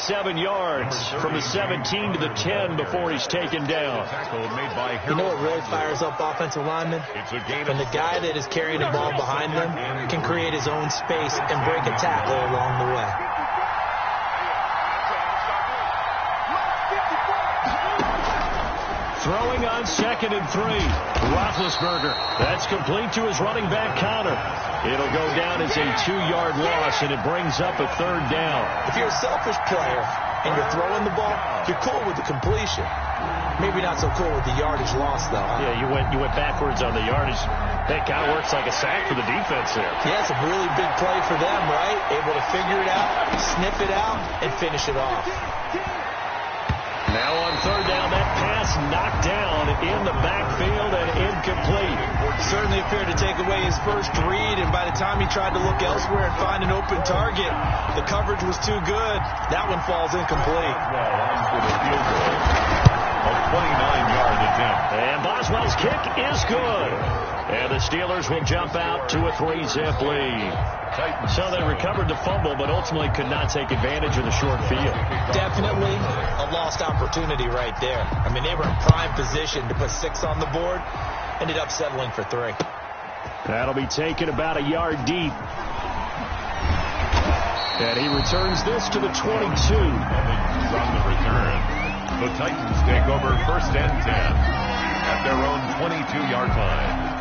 7 yards from the 17 to the 10 before he's taken down. You know what really fires up offensive linemen? When the guy that is carrying the ball behind them can create his own space and break a tackle along the way. Throwing on 2nd and 3. Roethlisberger. That's complete to his running back, Connor. It'll go down as a 2-yard loss, and it brings up a 3rd down. If you're a selfish player and you're throwing the ball, you're cool with the completion. Maybe not so cool with the yardage loss, though. Yeah, you went backwards on the yardage. That kind of works like a sack for the defense there. Yeah, it's a really big play for them, right? Able to figure it out, sniff it out, and finish it off. Now on 3rd down, that pass knocked down in the backfield and incomplete. Certainly appeared to take away his first read, and by the time he tried to look elsewhere and find an open target, the coverage was too good. That one falls incomplete. A 29-yard attempt. And Boswell's kick is good. And the Steelers will jump out to a 3-zip lead. So they recovered the fumble, but ultimately could not take advantage of the short field. Definitely a lost opportunity right there. I mean, they were in prime position to put 6 on the board. Ended up settling for 3. That'll be taken about a yard deep. And he returns this to the 22. From the return, the Titans take over 1st and 10 at their own 22-yard line.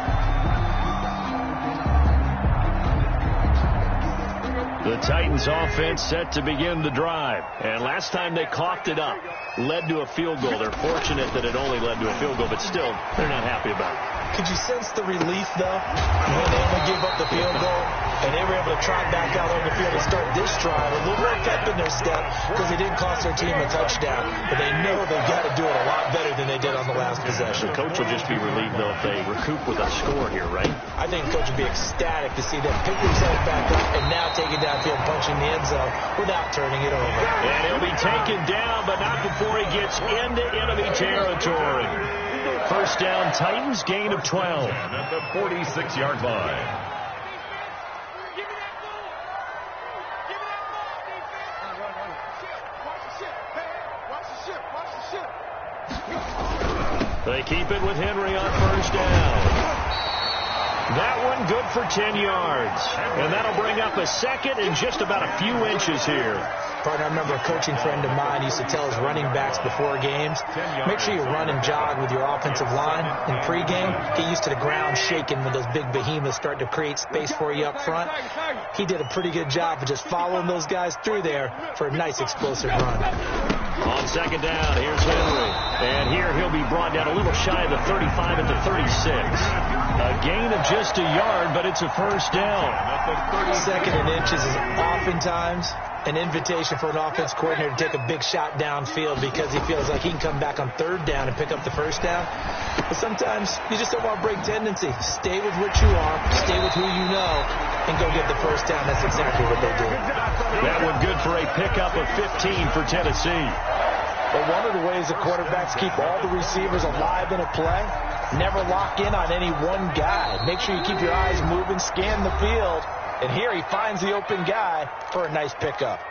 The Titans offense set to begin the drive. And last time they coughed it up, led to a field goal. They're fortunate that it only led to a field goal, but still, they're not happy about it. Could you sense the relief, though, when they only gave up the field goal and they were able to trot back out on the field and start this drive? A little more pep in their step because they didn't cost their team a touchdown. But they know they've got to do it a lot better than they did on the last possession. The coach will just be relieved, though, if they recoup with a score here, right? I think the coach would be ecstatic to see them pick themselves back up and now take it downfield, punching the end zone without turning it over. And he'll be taken down, but not before he gets into enemy territory. 1st down, Titans, gain of 12. At the 46-yard line. They keep it with Henry on 1st down. That one good for 10 yards. And that'll bring up a 2nd and just about a few inches here. Partner, I remember a coaching friend of mine used to tell his running backs before games, make sure you run and jog with your offensive line in pregame. Get used to the ground shaking when those big behemoths start to create space for you up front. He did a pretty good job of just following those guys through there for a nice explosive run. On 2nd down, here's Henry. And here he'll be brought down a little shy of the 35 at the 36. A gain of just a yard, but it's a 1st down. 2nd and inches is oftentimes an invitation for an offense coordinator to take a big shot downfield because he feels like he can come back on 3rd down and pick up the 1st down. But sometimes you just don't want to break tendency. Stay with what you are, stay with who you know, and go get the 1st down. That's exactly what they do. That one good for a pickup of 15 for Tennessee. But one of the ways the quarterbacks keep all the receivers alive in a play, never lock in on any one guy. Make sure you keep your eyes moving, scan the field. And here he finds the open guy for a nice pickup.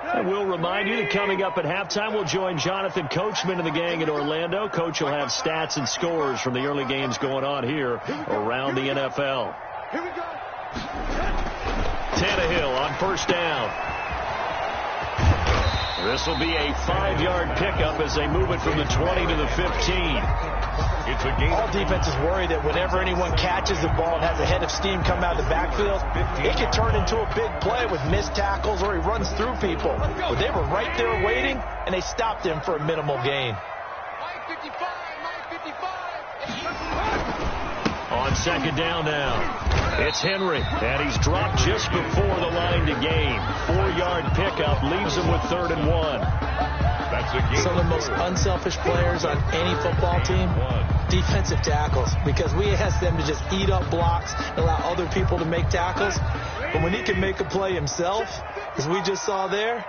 I will remind you that coming up at halftime, we'll join Jonathan Coachman and the gang in Orlando. Coach will have stats and scores from the early games going on here around the NFL. Here we go. Tannehill on 1st down. This will be a 5-yard pickup as they move it from the 20 to the 15. It's a game. All defenses worry that whenever anyone catches the ball and has a head of steam come out of the backfield, it can turn into a big play with missed tackles or he runs through people. But they were right there waiting, and they stopped him for a minimal gain. On 2nd down now. It's Henry, and he's dropped just before the line to gain. 4-yard pickup leaves him with 3rd and 1. That's a game. Some of the most unselfish players on any football team, defensive tackles, because we ask them to just eat up blocks and allow other people to make tackles. But when he can make a play himself, as we just saw there,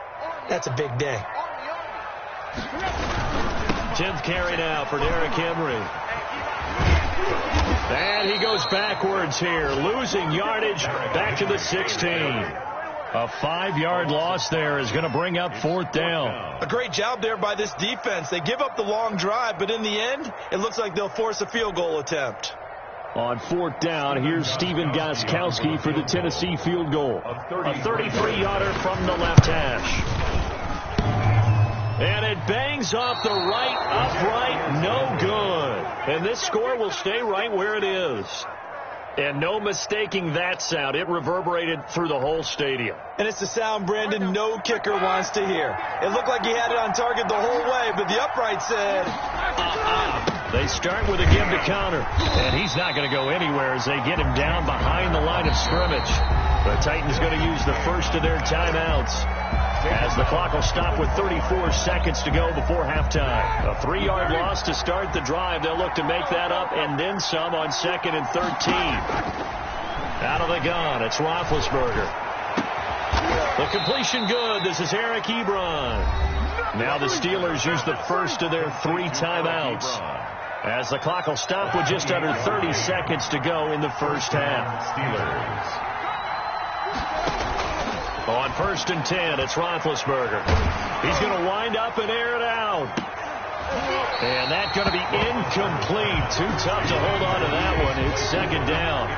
that's a big day. 10th carry now for Derrick Henry. And he goes backwards here, losing yardage back to the 16. A 5-yard loss there is going to bring up 4th down. A great job there by this defense. They give up the long drive, but in the end, it looks like they'll force a field goal attempt. On 4th down, here's Steven Gostkowski for the Tennessee field goal. A 33-yarder from the left hash. And it bangs off the right upright, no good. And this score will stay right where it is. And no mistaking that sound. It reverberated through the whole stadium. And it's the sound, Brandon, no kicker wants to hear. It looked like he had it on target the whole way, but the upright said, They start with a give to counter. And he's not going to go anywhere as they get him down behind the line of scrimmage. The Titans going to use the first of their timeouts, as the clock will stop with 34 seconds to go before halftime. A 3-yard loss to start the drive. They'll look to make that up and then some on 2nd and 13. Out of the gun, it's Roethlisberger. The completion good. This is Eric Ebron. Now the Steelers use the first of their 3 timeouts, as the clock will stop with just under 30 seconds to go in the first half. Steelers. On 1st and 10, it's Roethlisberger. He's going to wind up and air it out. And that's going to be incomplete. Too tough to hold on to that one. It's 2nd down.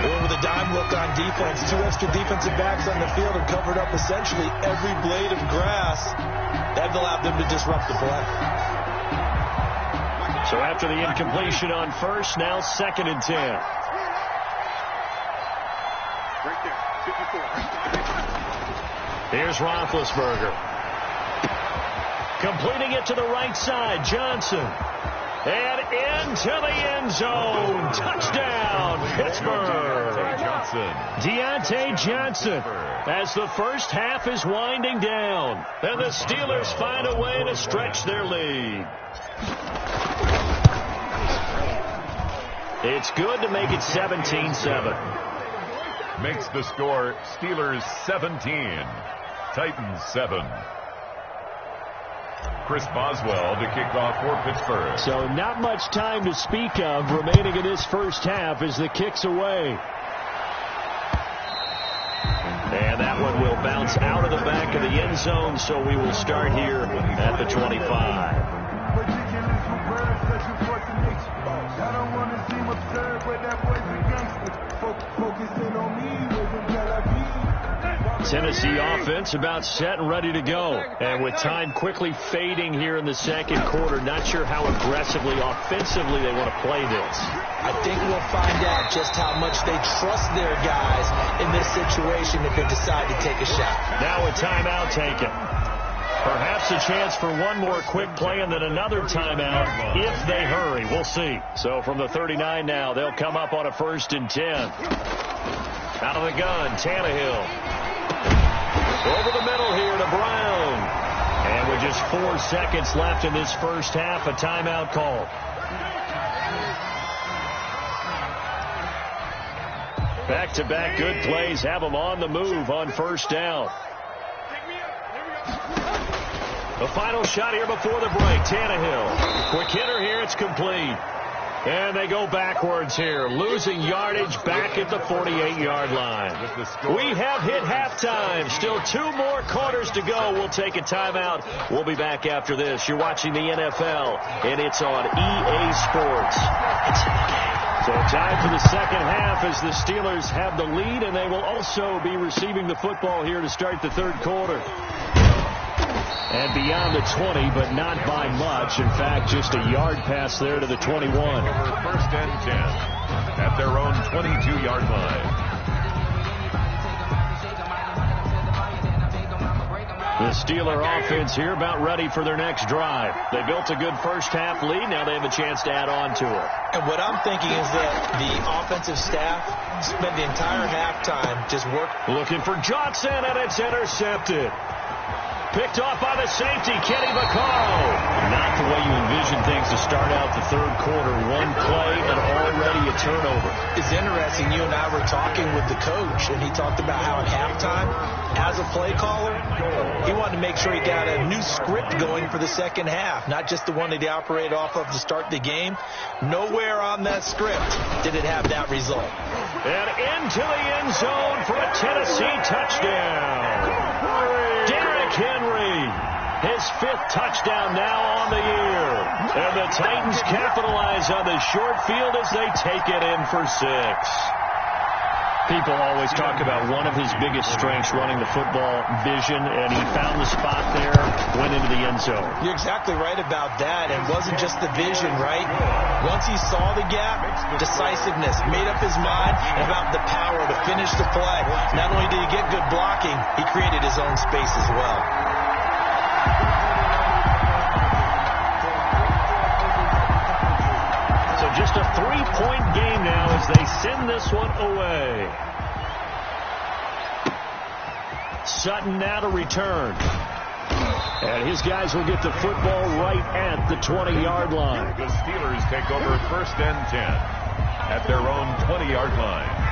Well, with a dime look on defense, 2 extra defensive backs on the field and covered up essentially every blade of grass. That allowed them to disrupt the play. So after the incompletion on 1st, now 2nd and 10. Right there, 54. Here's Roethlisberger. Completing it to the right side, Johnson. And into the end zone. Touchdown, Pittsburgh. Deontay Johnson, as the first half is winding down. And the Steelers find a way to stretch their lead. It's good to make it 17-7. Makes the score Steelers 17, Titans 7. Chris Boswell to kick off for Pittsburgh. So not much time to speak of remaining in this first half as the kick's away. And that one will bounce out of the back of the end zone, so we will start here at the 25. Tennessee offense about set and ready to go. And with time quickly fading here in the second quarter, not sure how aggressively, offensively they want to play this. I think we'll find out just how much they trust their guys in this situation if they decide to take a shot. Now a timeout taken. Perhaps a chance for one more quick play and then another timeout if they hurry. We'll see. So from the 39 now, they'll come up on a 1st and 10. Out of the gun, Tannehill. Over the middle here to Brown. And with just 4 seconds left in this first half, a timeout call. Back-to-back good plays have them on the move on 1st down. The final shot here before the break. Tannehill. Quick hitter here. It's complete. And they go backwards here, losing yardage back at the 48-yard line. We have hit halftime. Still 2 more quarters to go. We'll take a timeout. We'll be back after this. You're watching the NFL, and it's on EA Sports. So time for the second half as the Steelers have the lead, and they will also be receiving the football here to start the third quarter. And beyond the 20, but not by much. In fact, just a yard pass there to the 21. 1st and 10 at their own 22-yard line. The Steeler offense here about ready for their next drive. They built a good first half lead. Now they have a chance to add on to it. And what I'm thinking is that the offensive staff spent the entire halftime just working. Looking for Johnson, and it's intercepted. Picked off by the safety, Kenny Vaccaro. Not the way you envision things to start out the third quarter. One play and already a turnover. It's interesting. You and I were talking with the coach, and he talked about how at halftime, as a play caller, he wanted to make sure he got a new script going for the second half, not just the one that he operated off of to start the game. Nowhere on that script did it have that result. And into the end zone for a Tennessee touchdown. Derrick Henry, his 5th touchdown now on the year. And the Titans capitalize on the short field as they take it in for 6. People always talk about one of his biggest strengths running the football, vision, and he found the spot there, went into the end zone. You're exactly right about that. It wasn't just the vision, right? Once he saw the gap, decisiveness, made up his mind about the power to finish the play. Not only did he get good blocking, he created his own space as well. Just a 3-point game now as they send this one away. Sutton now to return. And his guys will get the football right at the 20-yard line. The Steelers take over 1st and 10 at their own 20-yard line.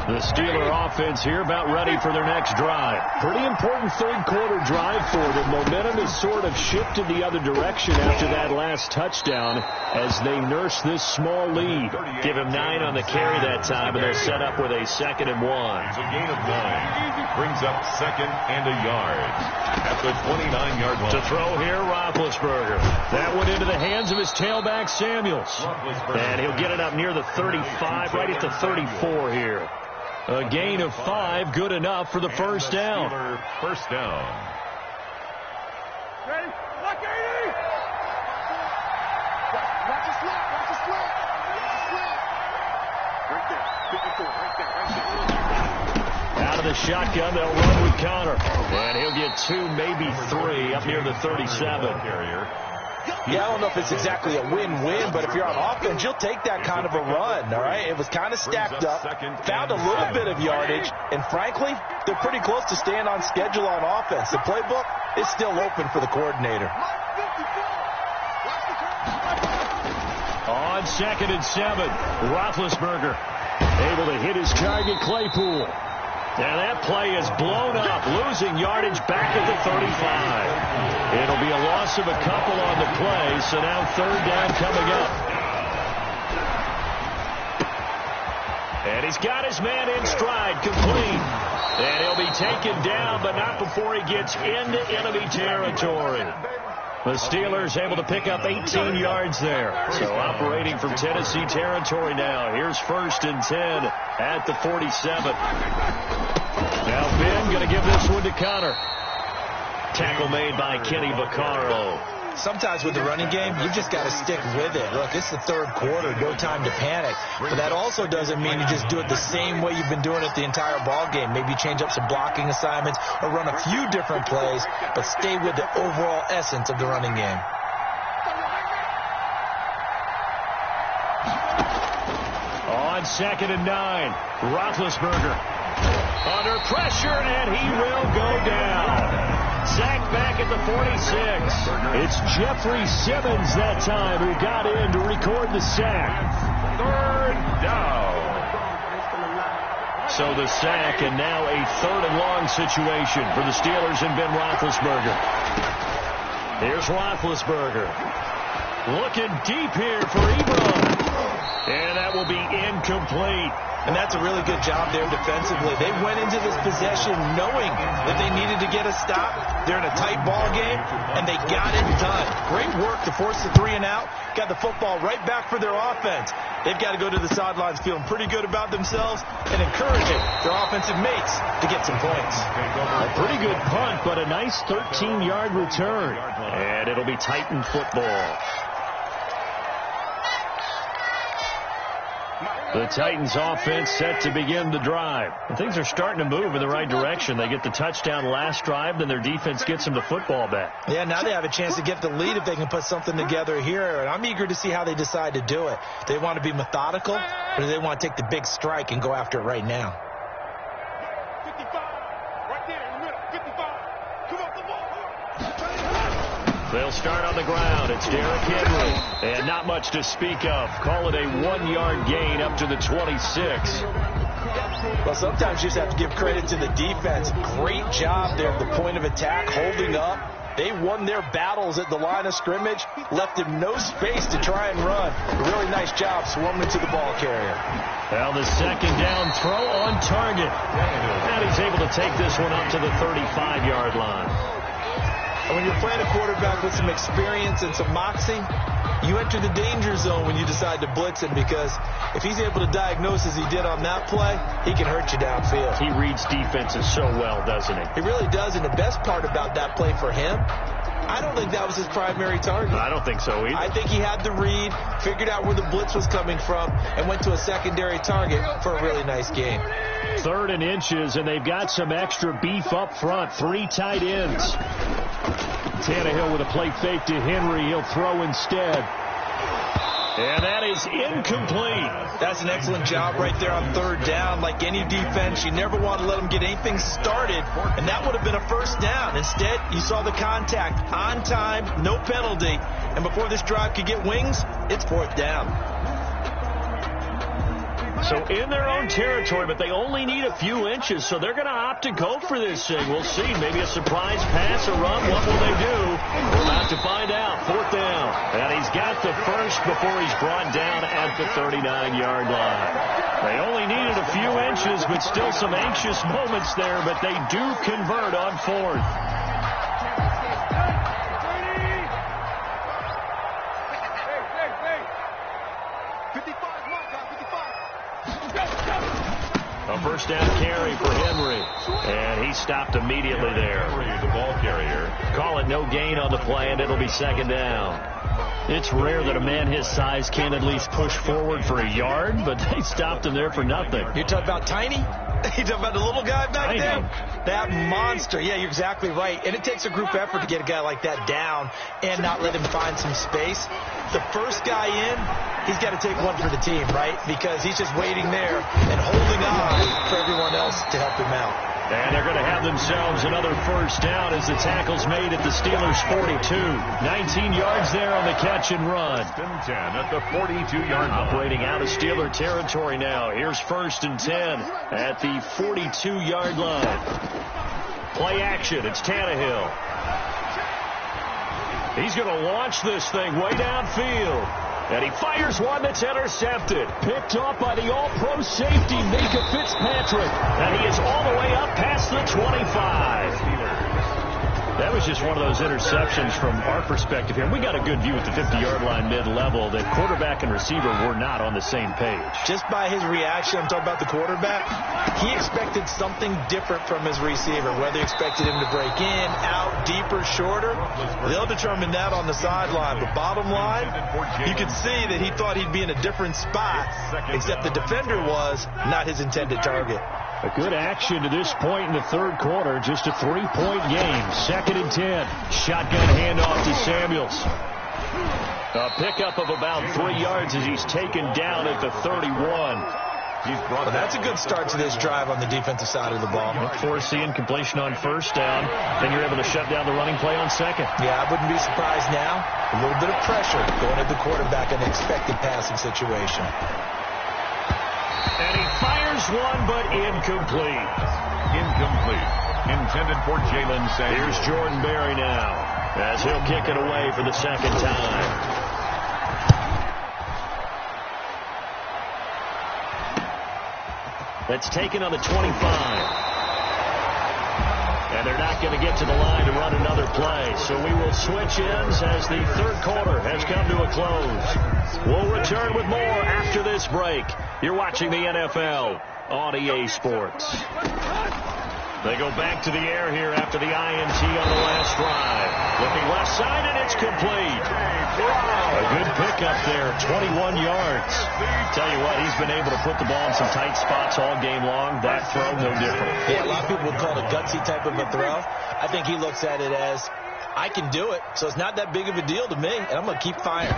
The Steeler offense here about ready for their next drive. Pretty important third quarter drive for them. Momentum has sort of shifted the other direction after that last touchdown as they nurse this small lead. Give him 9 on the carry that time, and they're set up with a 2nd and 1. It's a gain of 9. Brings up 2nd and a yard at the 29-yard line. To throw here, Roethlisberger. That went into the hands of his tailback, Samuels. And he'll get it up near the 35, right at the 34 here. A gain of 5, good enough for the first down. First down. Ready? Lock 80! Watch the slip. Watch the slip. Watch the slip. Right there. 54. Right there. Out of the shotgun, they'll run with Connor. And he'll get 2, maybe 3, up near the 37. Yeah, I don't know if it's exactly a win-win, but if you're on offense, you'll take that kind of a run, all right? It was kind of stacked up, found a little bit of yardage, and frankly, they're pretty close to staying on schedule on offense. The playbook is still open for the coordinator. On 2nd and 7, Roethlisberger able to hit his target, Claypool. And that play is blown up, losing yardage back at the 35. It'll be a loss of a couple on the play, so now 3rd down coming up. And he's got his man in stride, complete. And he'll be taken down, but not before he gets into enemy territory. The Steelers able to pick up 18 yards there. So operating from Tennessee territory now. Here's 1st and 10 at the 47. Now Ben going to give this one to Connor. Tackle made by Kenny Vaccaro. Sometimes with the running game, you just got to stick with it. Look, it's the third quarter, no time to panic. But that also doesn't mean you just do it the same way you've been doing it the entire ball game. Maybe change up some blocking assignments or run a few different plays, but stay with the overall essence of the running game. On 2nd and 9, Roethlisberger under pressure, and he will go down. Sacked back at the 46. It's Jeffrey Simmons that time who got in to record the sack. 3rd down. So the sack, and now a 3rd and long situation for the Steelers and Ben Roethlisberger. Here's Roethlisberger. Looking deep here for Ebron. And that will be incomplete. And that's a really good job there defensively. They went into this possession knowing that they needed to get a stop. They're in a tight ball game, and they got it done. Great work to force the 3 and out. Got the football right back for their offense. They've got to go to the sidelines feeling pretty good about themselves and encouraging their offensive mates to get some points. A pretty good punt, but a nice 13-yard return. And it'll be Titan football. The Titans offense set to begin the drive. And things are starting to move in the right direction. They get the touchdown last drive, then their defense gets them the football back. Yeah, now they have a chance to get the lead if they can put something together here. And I'm eager to see how they decide to do it. Do they want to be methodical, or do they want to take the big strike and go after it right now? 55. Right there in the middle. 55. Come up the ball. They'll start on the ground. It's Derrick Henry. And not much to speak of. Call it a 1-yard gain up to the 26. Well, sometimes you just have to give credit to the defense. Great job there at the point of attack, holding up. They won their battles at the line of scrimmage, left him no space to try and run. A really nice job swarming to the ball carrier. Well, the second down throw on target. And he's able to take this one up to the 35-yard line. And when you're playing a quarterback with some experience and some moxie, you enter the danger zone when you decide to blitz him, because if he's able to diagnose as he did on that play, he can hurt you downfield. He reads defenses so well, doesn't he? He really does, and the best part about that play for him, I don't think that was his primary target. I don't think so either. I think he had the read, figured out where the blitz was coming from, and went to a secondary target for a really nice game. 3rd and inches, and they've got some extra beef up front. 3 tight ends. Tannehill with a play fake to Henry. He'll throw instead. And that is incomplete. That's an excellent job right there on 3rd down. Like any defense, you never want to let them get anything started, and that would have been a 1st down. Instead, you saw the contact on time, no penalty, and before this drive could get wings, it's 4th down. So in their own territory, but they only need a few inches, so they're going to opt to go for this thing. We'll see. Maybe a surprise pass or run. What will they do? We'll have to find out. 4th down. And he's got the first before he's brought down at the 39-yard line. They only needed a few inches, but still some anxious moments there, but they do convert on 4th. A 1st down carry for Henry. And he stopped immediately there. Henry, the ball carrier. Call it no gain on the play, and it'll be 2nd down. It's rare that a man his size can at least push forward for a yard, but they stopped him there for nothing. You're talking about Tiny? You're talking about the little guy back there? That monster. Yeah, you're exactly right. And it takes a group effort to get a guy like that down and not let him find some space. The first guy in, he's got to take one for the team, right? Because he's just waiting there and holding on for everyone else to help him out. And they're going to have themselves another 1st down as the tackle's made at the Steelers' 42. 19 yards there on the catch and run. 10 at the 42-yard line. Operating out of Steeler territory now. Here's 1st and 10 at the 42-yard line. Play action. It's Tannehill. He's going to launch this thing way downfield. And he fires one that's intercepted. Picked off by the all-pro safety, Micah Fitzpatrick. And he is all the way up past the 25. That was just one of those interceptions from our perspective here. We got a good view at the 50-yard line mid-level that quarterback and receiver were not on the same page. Just by his reaction, I'm talking about the quarterback, he expected something different from his receiver, whether he expected him to break in, out, deeper, shorter. They'll determine that on the sideline. But bottom line, you can see that he thought he'd be in a different spot, except the defender was not his intended target. A good action to this point in the 3rd quarter. Just a 3-point game. 2nd and 10. Shotgun handoff to Samuels. A pickup of about 3 yards as he's taken down at the 31. Well, that's a good start to this drive on the defensive side of the ball. Forcing completion on 1st down. Then you're able to shut down the running play on 2nd. Yeah, I wouldn't be surprised now. A little bit of pressure going at the quarterback in an expected passing situation. And he fires one, but incomplete. Incomplete. Intended for Jalen Samuels. Here's Jordan Berry now, as he'll kick it away for the 2nd time. That's taken on the 25. And they're not going to get to the line to run another play. So we will switch ends as the 3rd quarter has come to a close. We'll return with more after this break. You're watching the NFL on EA Sports. They go back to the air here after the INT on the last drive. Looking left side, and it's complete. A good pickup there, 21 yards. Tell you what, he's been able to put the ball in some tight spots all game long. That throw, no different. Yeah, a lot of people would call it a gutsy type of a throw. I think he looks at it as, I can do it, so it's not that big of a deal to me, and I'm going to keep firing.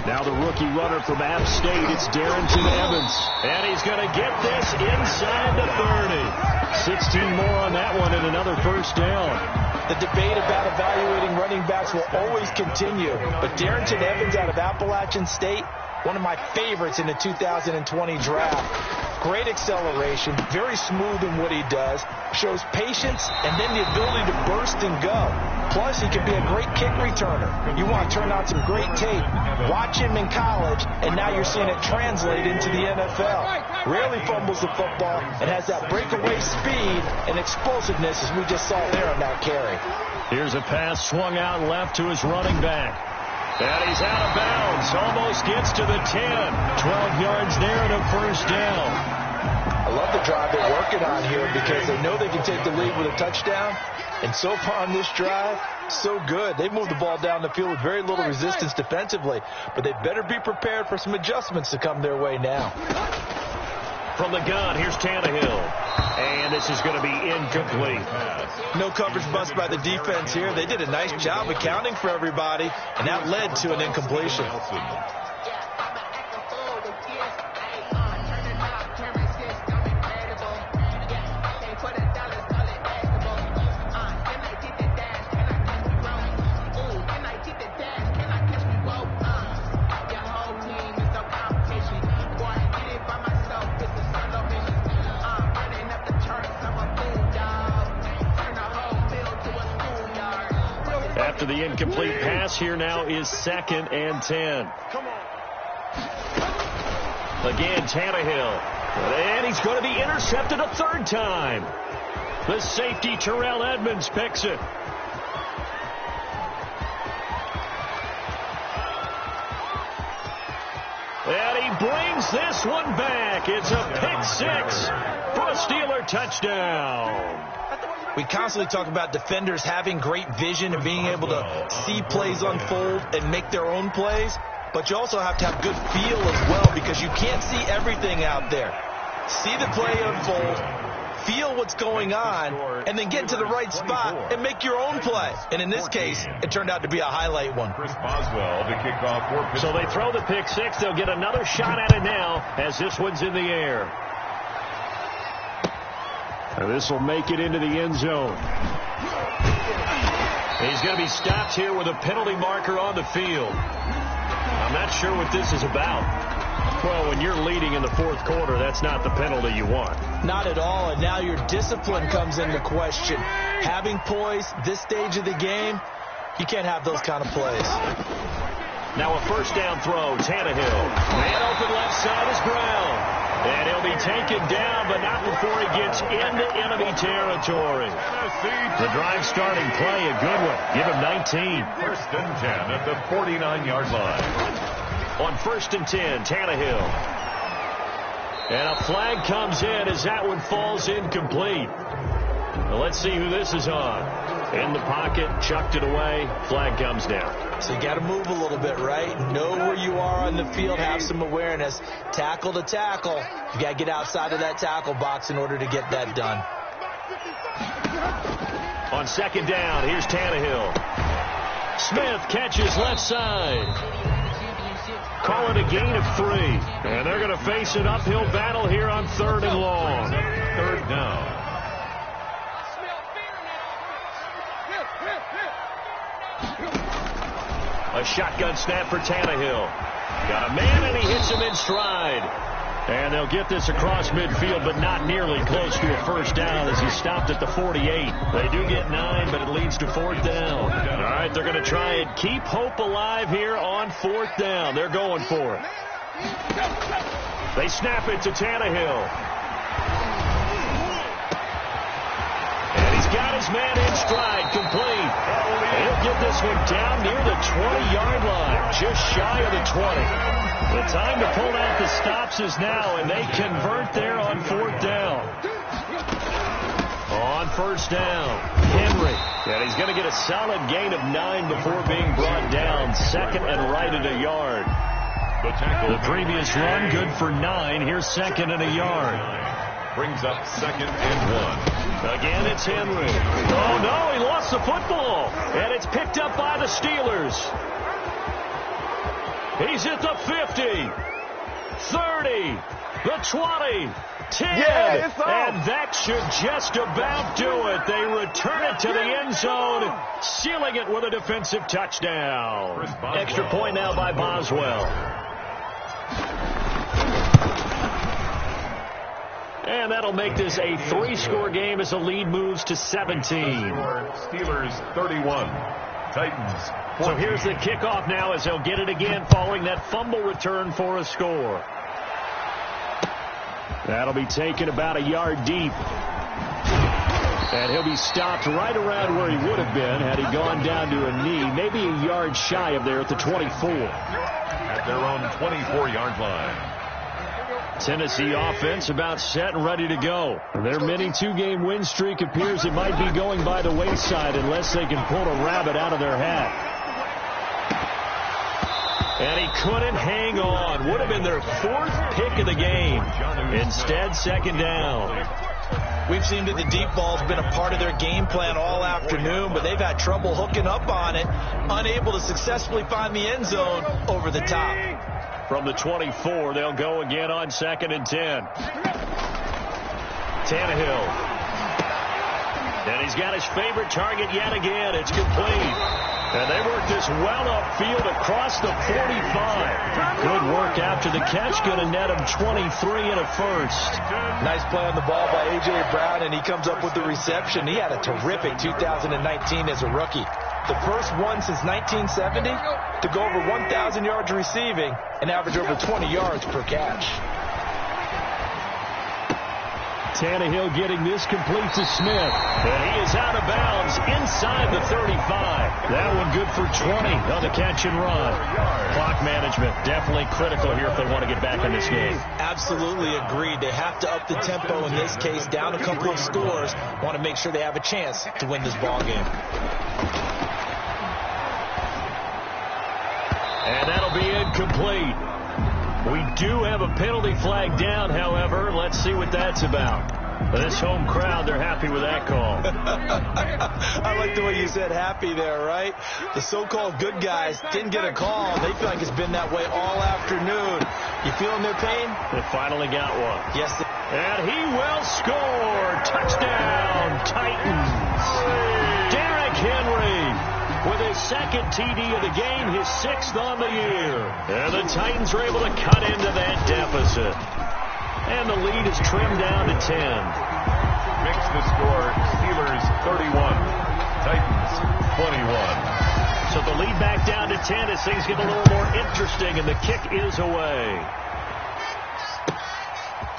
Now the rookie runner from App State, it's Darrington Evans. And he's going to get this inside the 30. 16 more on that one and another first down. The debate about evaluating running backs will always continue. But Darrington Evans out of Appalachian State, one of my favorites in the 2020 draft. Great acceleration, very smooth in what he does, shows patience, and then the ability to burst and go. Plus, he can be a great kick returner. You want to turn out some great tape. Watch him in college, and now you're seeing it translate into the NFL. Rarely fumbles the football and has that breakaway speed and explosiveness as we just saw there on that carry. Here's a pass swung out left to his running back. And he's out of bounds. Almost gets to the 10. 12 yards there and a first down. I love the drive they're working on here because they know they can take the lead with a touchdown. And so far on this drive, so good. They moved the ball down the field with very little resistance defensively. But they better be prepared for some adjustments to come their way now. From the gun, here's Tannehill. And this is going to be incomplete. No coverage bust by the defense here. They did a nice job accounting for everybody, and that led to an incompletion. After the incomplete pass, here now is 2nd and 10. Again, Tannehill. And he's going to be intercepted a third time. The safety, Terrell Edmonds, picks it. And he brings this one back. It's a pick six for a Steeler touchdown. We constantly talk about defenders having great vision and being able to see plays unfold and make their own plays. But you also have to have good feel as well because you can't see everything out there. See the play unfold, feel what's going on, and then get to the right spot and make your own play. And in this case, it turned out to be a highlight one. Chris Boswell to kick off for. So they throw the pick six. They'll get another shot at it now as this one's in the air. And this will make it into the end zone. He's going to be stopped here with a penalty marker on the field. I'm not sure what this is about. Well, when you're leading in the fourth quarter, that's not the penalty you want. Not at all, and now your discipline comes into question. Having poise this stage of the game, you can't have those kind of plays. Now a first down throw, Tannehill. Man open left side is Brown. And he'll be taken down, but not before he gets into enemy territory. The drive starting play, a good one. Give him 19. 1st and 10 at the 49-yard line. On 1st and 10, Tannehill. And a flag comes in as that one falls incomplete. Well, let's see who this is on. In the pocket, chucked it away, flag comes down. So you got to move a little bit, right? Know where you are on the field, have some awareness. Tackle to tackle. You got to get outside of that tackle box in order to get that done. On 2nd down, here's Tannehill. Smith catches left side. Call it a gain of 3. And they're going to face an uphill battle here on 3rd and long. 3rd down. A shotgun snap for Tannehill. Got a man, and he hits him in stride. And they'll get this across midfield, but not nearly close to a first down as he stopped at the 48. They do get 9, but it leads to 4th down. All right, they're going to try and keep hope alive here on 4th down. They're going for it. They snap it to Tannehill. And he's got his man in stride, complete. He'll get this one down near the 20-yard line, just shy of the 20. The time to pull out the stops is now, and they convert there on 4th down. On first down, Henry. And he's going to get a solid gain of 9 before being brought down. Second and right at a yard. The previous run, good for 9. Here's second and a yard. Brings up second and 1. Again, it's Henry. Oh, no, he lost the football. And it's picked up by the Steelers. He's at the 50, 30, the 20, 10, and that should just about do it. They return it to the end zone, sealing it with a defensive touchdown. Extra point now by Boswell. And that'll make this a 3-score game as the lead moves to 17. Steelers 31, Titans 14. So here's the kickoff now as they'll get it again following that fumble return for a score. That'll be taken about a yard deep. And he'll be stopped right around where he would have been had he gone down to a knee, maybe a yard shy of there at the 24. At their own 24-yard line. Tennessee offense about set and ready to go. Their mini 2-game win streak appears it might be going by the wayside unless they can pull a rabbit out of their hat. And he couldn't hang on. Would have been their 4th pick of the game. Instead, second down. We've seen that the deep ball's been a part of their game plan all afternoon, but they've had trouble hooking up on it, unable to successfully find the end zone over the top. From the 24, they'll go again on second and 10. Tannehill. And he's got his favorite target yet again. It's complete. And they work this well upfield across the 45. Good work after the catch. Going to net him 23 and a first. Nice play on the ball by A.J. Brown, and he comes up with the reception. He had a terrific 2019 as a rookie. The first one since 1970 to go over 1,000 yards receiving and average over 20 yards per catch. Tannehill getting this complete to Smith. And he is out of bounds inside the 35. That one good for 20 on the catch and run. Clock management definitely critical here if they want to get back in this game. Absolutely agreed. They have to up the tempo in this case, down a couple of scores. Want to make sure they have a chance to win this ball game. And that'll be incomplete. We do have a penalty flag down, however. Let's see what that's about. This home crowd, they're happy with that call. I like the way you said happy there, right? The so-called good guys didn't get a call. They feel like it's been that way all afternoon. You feeling their pain? They finally got one. Yes. And he will score. Touchdown, Titans. Derrick Henry with his second TD of the game, his 6th on the year. And the Titans are able to cut into that deficit. And the lead is trimmed down to 10. Makes the score Steelers 31, Titans 21. So the lead back down to 10 as things get a little more interesting, and the kick is away.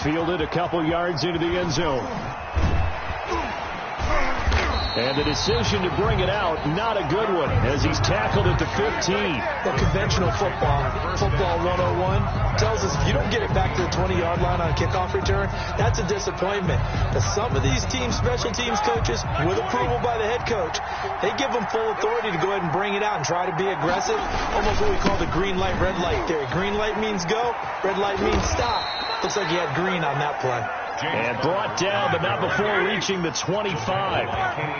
Fielded a couple yards into the end zone. And the decision to bring it out, not a good one, as he's tackled at the 15. Well, conventional football 101, tells us if you don't get it back to the 20-yard line on a kickoff return, that's a disappointment. But some of these special teams coaches, with approval by the head coach, they give them full authority to go ahead and bring it out and try to be aggressive, almost what we call the green light, red light theory. Green light means go, red light means stop. Looks like he had green on that play. And brought down, but not before reaching the 25.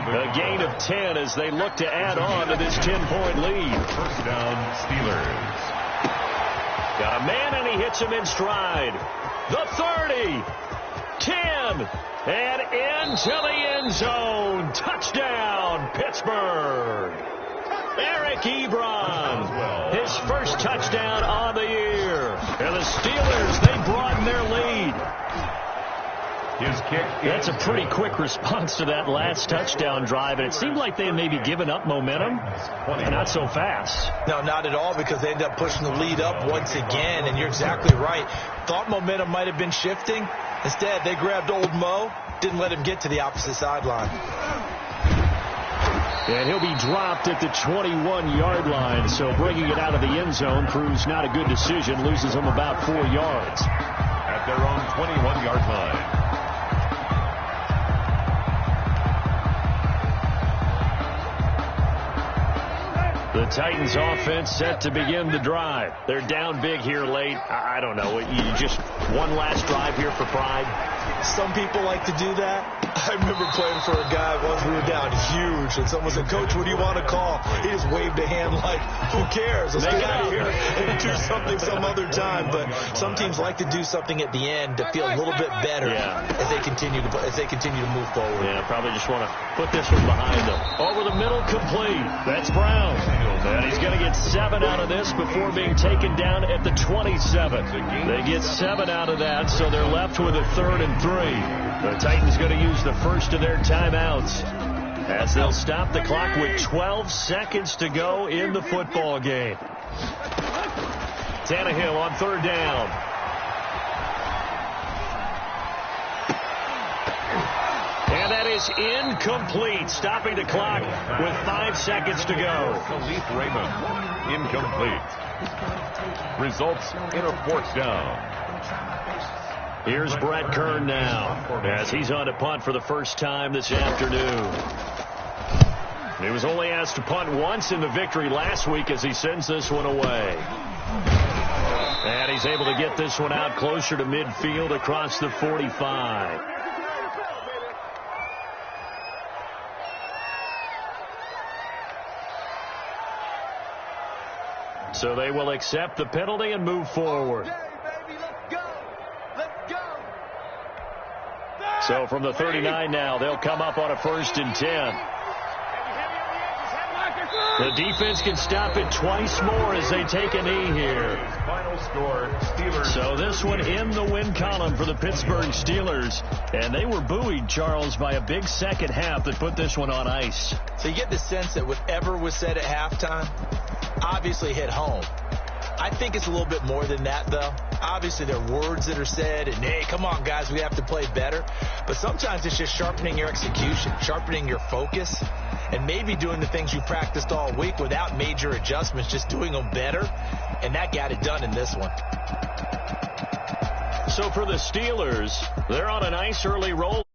A gain of 10 as they look to add on to this 10-point lead. First down, Steelers. Got a man, and he hits him in stride. The 30, 10, and into the end zone. Touchdown, Pittsburgh. Eric Ebron, his first touchdown on the year. And the Steelers, they broaden their lead. His kick. That's a pretty quick response to that last touchdown drive, and it seemed like they had maybe given up momentum. Not so fast. No, not at all, because they ended up pushing the lead up once again, and you're exactly right. Thought momentum might have been shifting. Instead, they grabbed old Mo, didn't let him get to the opposite sideline. And he'll be dropped at the 21-yard line, so bringing it out of the end zone proves not a good decision, loses him about 4 yards. At their own 21-yard line. The Titans offense set to begin the drive. They're down big here late. I don't know. You just one last drive here for pride. Some people like to do that. I remember playing for a guy once we were down huge, and someone said, "Coach, what do you want to call?" He just waved a hand like, "Who cares? Let's get out of here and do something some other time." But some teams like to do something at the end to feel a little bit better as they continue to move forward. Yeah, probably just want to put this one behind them. Over the middle, complete. That's Brown. And he's going to get 7 out of this before being taken down at the 27. They get 7 out of that, so they're left with a 3rd and 3. The Titans going to use the first of their timeouts as they'll stop the clock with 12 seconds to go in the football game. Tannehill on 3rd down. And that is incomplete, stopping the clock with 5 seconds to go. Khalif Raymond, incomplete. Results in a 4th down. Here's Brett Kern now as he's on to punt for the first time this afternoon. He was only asked to punt once in the victory last week as he sends this one away. And he's able to get this one out closer to midfield across the 45. So they will accept the penalty and move forward. So from the 39 now, they'll come up on a 1st and 10. The defense can stop it twice more as they take a knee here. Final score, Steelers. So this one in the win column for the Pittsburgh Steelers. And they were buoyed, Charles, by a big second half that put this one on ice. So you get the sense that whatever was said at halftime obviously hit home. I think it's a little bit more than that, though. Obviously, there are words that are said, and, hey, come on, guys, we have to play better. But sometimes it's just sharpening your execution, sharpening your focus, and maybe doing the things you practiced all week without major adjustments, just doing them better. And that got it done in this one. So for the Steelers, they're on a nice early roll.